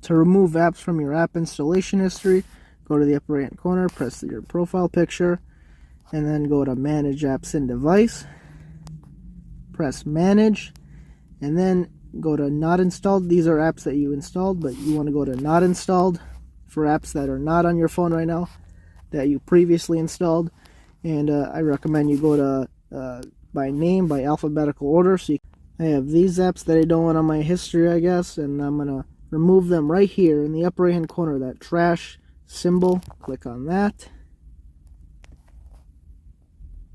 To remove apps from your app installation history, go to the upper right hand corner, press your profile picture, and then go to Manage Apps in Device. Press Manage, and then go to Not Installed. These are apps that you installed, but you want to go to Not Installed for apps that are not on your phone right now, that you previously installed. And I recommend you go to by name, by alphabetical order. So I have these apps that I don't want on my history, I guess, and I'm going to remove them right here in the upper right hand corner, that trash symbol. Click on that.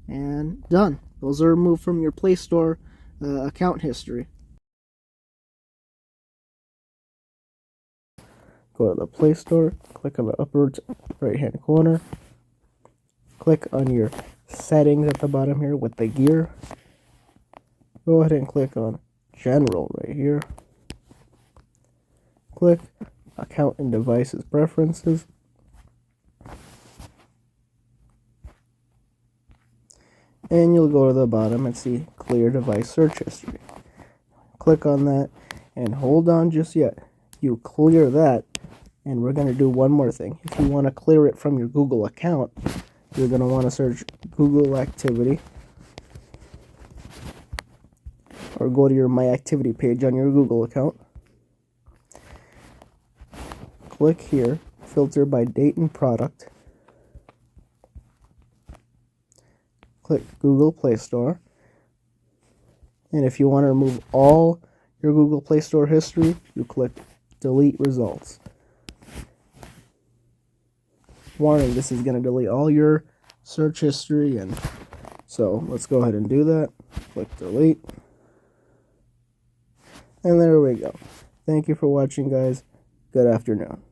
And done. Those are removed from your Play Store account history. Go to the Play Store, click on the upper right hand corner, click on your settings at the bottom here with the gear. Go ahead and click on General right here. Click Account and Devices Preferences. And you'll go to the bottom and see Clear Device Search History. Click on that and hold on just yet. You clear that, and we're going to do one more thing. If you want to clear it from your Google account, you're going to want to search Google Activity, or go to your My Activity page on your Google account. Click here, filter by date and product. Click Google Play Store. And if you want to remove all your Google Play Store history, you click Delete Results. Warning, this is going to delete all your search history, and so let's go ahead and do that. Click Delete. And there we go. Thank you for watching, guys. Good afternoon.